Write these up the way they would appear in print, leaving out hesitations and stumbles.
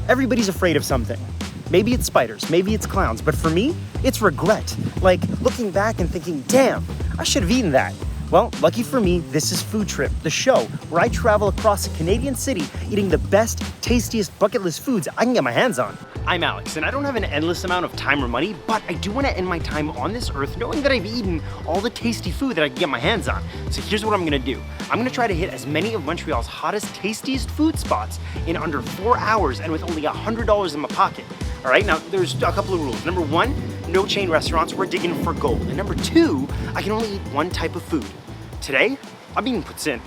Everybody's afraid of something. Maybe it's spiders, maybe it's clowns, but for me, it's regret. Like looking back and thinking, damn, I should have eaten that. Well, lucky for me, this is Food Trip, the show where I travel across a Canadian city eating the best, tastiest bucket list foods I can get my hands on. I'm Alex, and I don't have an endless amount of time or money, but I do want to end my time on this earth knowing that I've eaten all the tasty food that I can get my hands on. So here's what I'm gonna do. I'm gonna try to hit as many of Montreal's hottest, tastiest food spots in under 4 hours and with only $100 in my pocket. All right, now there's a couple of rules. Number one, no chain restaurants, we're digging for gold. And number two, I can only eat one type of food. Today, I'm eating poutine.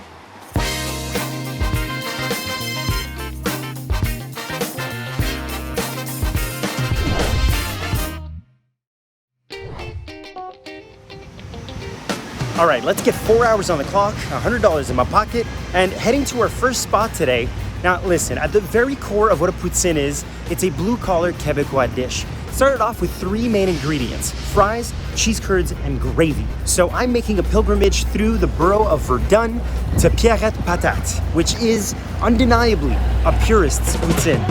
All right, let's get 4 hours on the clock, $100 in my pocket, and heading to our first spot today. Now listen, at the very core of what a poutine is, it's a blue-collar Quebecois dish. It started off with 3 main ingredients: fries, cheese curds, and gravy. So I'm making a pilgrimage through the borough of Verdun to Pierette Patates, which is undeniably a purist's poutine.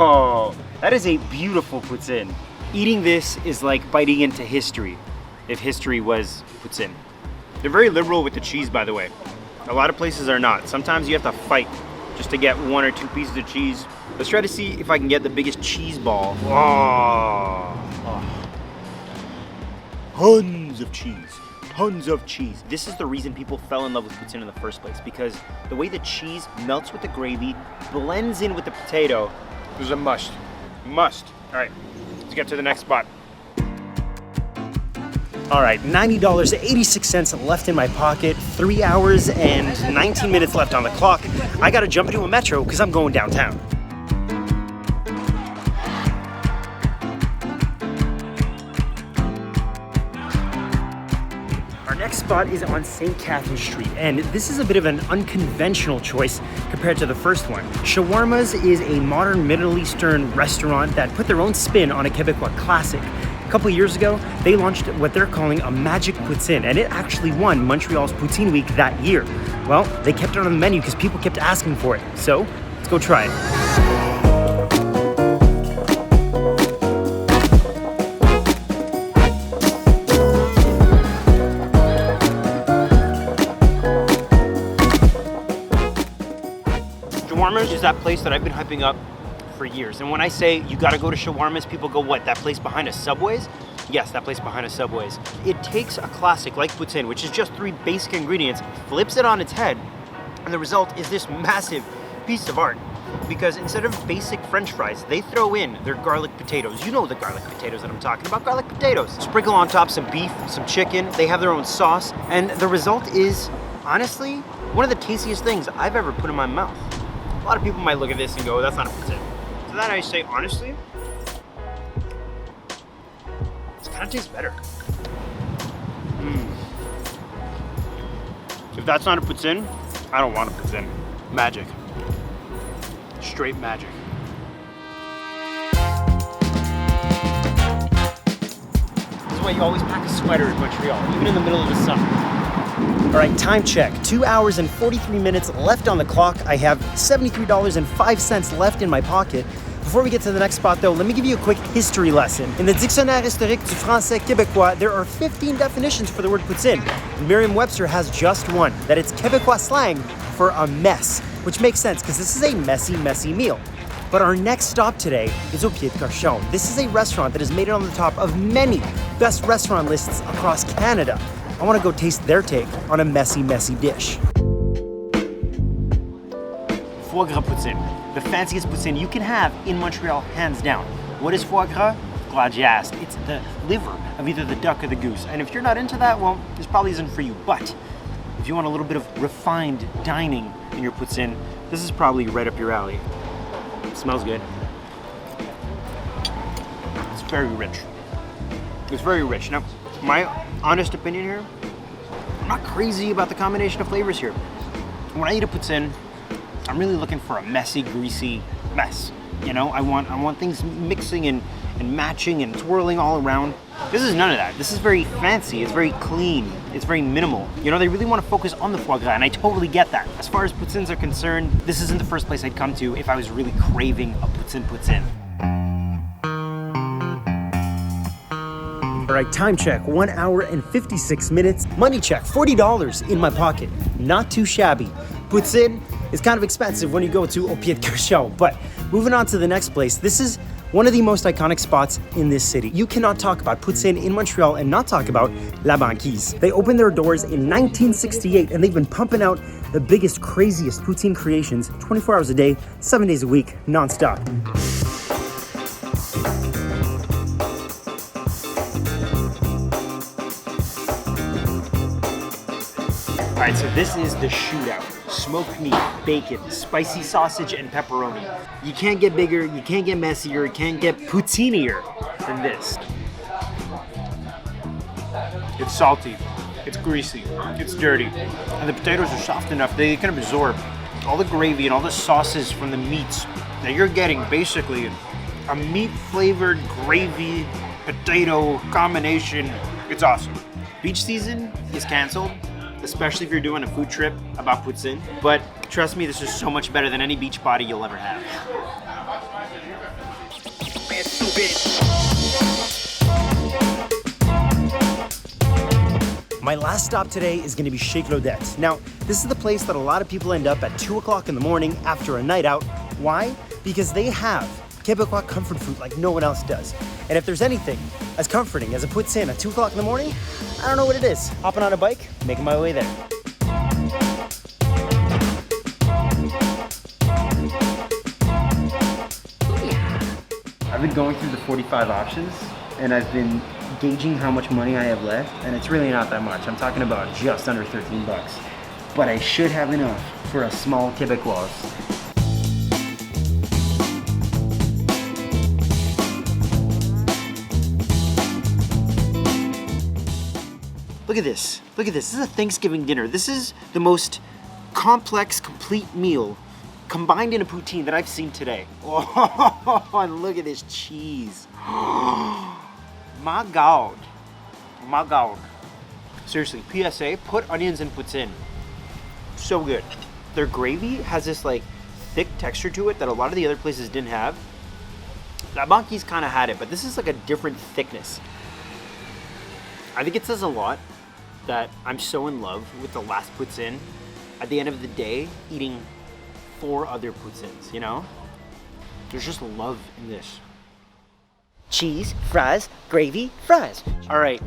Oh, that is a beautiful poutine. Eating this is like biting into history, if history was poutine. They're very liberal with the cheese, by the way. A lot of places are not. Sometimes you have to fight just to get 1 or 2 pieces of cheese. Let's try to see if I can get the biggest cheese ball. Oh. Tons of cheese. Tons of cheese. This is the reason people fell in love with poutine in the first place, because the way the cheese melts with the gravy, blends in with the potato, is a must. Must. All right, let's get to the next spot. All right, $90.86 left in my pocket, 3 hours and 19 minutes left on the clock. I gotta jump into a metro because I'm going downtown. Next spot is on St. Catherine Street, and this is a bit of an unconventional choice compared to the first one. Shawarmaz is a modern Middle Eastern restaurant that put their own spin on a Quebecois classic. A couple years ago, they launched what they're calling a magic poutine, and it actually won Montreal's Poutine Week that year. Well, they kept it on the menu because people kept asking for it, so let's go try it. Shawarmaz is that place that I've been hyping up for years. And when I say you gotta go to Shawarmaz, people go, what, that place behind a Subway's? Yes, that place behind a Subway's. It takes a classic like poutine, which is just 3 basic ingredients, flips it on its head, and the result is this massive piece of art. Because instead of basic French fries, they throw in their garlic potatoes. You know the garlic potatoes that I'm talking about, garlic potatoes. Sprinkle on top some beef, some chicken, they have their own sauce, and the result is, honestly, one of the tastiest things I've ever put in my mouth. A lot of people might look at this and go, that's not a poutine. So that I say, honestly, this kind of tastes better. If that's not a poutine, I don't want a poutine. Magic. Straight magic. This is why you always pack a sweater in Montreal, even in the middle of the summer. All right, time check. 2 hours and 43 minutes left on the clock. I have $73.05 left in my pocket. Before we get to the next spot though, let me give you a quick history lesson. In the Dictionnaire historique du français québécois, there are 15 definitions for the word poutine. Merriam-Webster has just one, that it's Quebecois slang for a mess, which makes sense because this is a messy, messy meal. But our next stop today is au Pied de Cochon. This is a restaurant that has made it on the top of many best restaurant lists across Canada. I want to go taste their take on a messy, messy dish. Foie gras poutine, the fanciest poutine you can have in Montreal, hands down. What is foie gras? Glad you asked. It's the liver of either the duck or the goose. And if you're not into that, well, this probably isn't for you. But if you want a little bit of refined dining in your poutine, this is probably right up your alley. It smells good. It's very rich. It's very rich. Now, my honest opinion here, I'm not crazy about the combination of flavors here. When I eat a poutine, I'm really looking for a messy, greasy mess. You know, I want things mixing in and matching and twirling all around. This is none of that. This is very fancy, it's very clean, it's very minimal. You know, they really want to focus on the foie gras, and I totally get that. As far as poutines are concerned, this isn't the first place I'd come to if I was really craving a poutine. All right, time check, 1 hour and 56 minutes. Money check, $40 in my pocket. Not too shabby. Poutine is kind of expensive when you go to Pied de Cochon, but moving on to the next place, this is one of the most iconic spots in this city. You cannot talk about poutine in Montreal and not talk about La Banquise. They opened their doors in 1968 and they've been pumping out the biggest, craziest poutine creations 24 hours a day, 7 days a week, non-stop. All right, so this is the shootout. Smoked meat, bacon, spicy sausage, and pepperoni. You can't get bigger, you can't get messier, you can't get poutinier than this. It's salty, it's greasy, it's dirty, and the potatoes are soft enough they can absorb all the gravy and all the sauces from the meats. Now you're getting basically a meat-flavored gravy potato combination. It's awesome. Beach season is canceled, especially if you're doing a food trip about poutine. But trust me, this is so much better than any beach body you'll ever have. My last stop today is gonna be Chez Claudette. Now, this is the place that a lot of people end up at 2 o'clock in the morning after a night out. Why? Because they have Quebecois comfort food like no one else does. And if there's anything as comforting as a poutine at 2 o'clock in the morning, I don't know what it is. Hopping on a bike, making my way there. I've been going through the 45 options and I've been gauging how much money I have left, and it's really not that much. I'm talking about just under 13 bucks. But I should have enough for a small Quebecois. Look at this. Look at this. This is a Thanksgiving dinner. This is the most complex, complete meal combined in a poutine that I've seen today. Oh, and look at this cheese. My God. My God. Seriously, PSA, put onions in poutine. So good. Their gravy has this like thick texture to it that a lot of the other places didn't have. La Banquise kind of had it, but this is like a different thickness. I think it says a lot that I'm so in love with the last poutine. At the end of the day, eating 4 other poutines, you know? There's just love in this. Cheese, fries, gravy, fries. All right,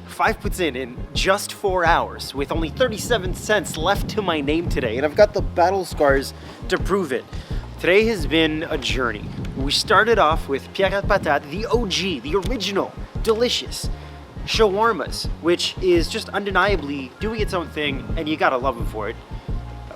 5 poutine in just 4 hours with only 37 cents left to my name today, and I've got the battle scars to prove it. Today has been a journey. We started off with Pierette Patates, the OG, the original, delicious Shawarmaz, which is just undeniably doing its own thing, and you gotta love them for it.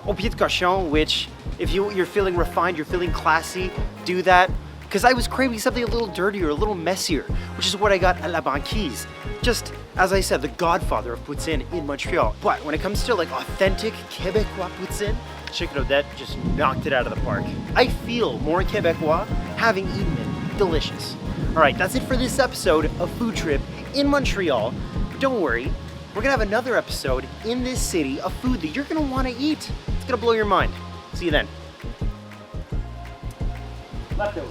Pied de Cochon, which if you're feeling refined, you're feeling classy, do that. Because I was craving something a little dirtier, a little messier, which is what I got at La Banquise. Just, as I said, the godfather of poutine in Montreal. But when it comes to like authentic Quebecois poutine, Chez Claudette just knocked it out of the park. I feel more Quebecois having eaten it. Delicious. All right, that's it for this episode of Food Trip in Montreal. But don't worry, we're gonna have another episode in this city of food that you're gonna wanna eat. It's gonna blow your mind. See you then. Leftovers.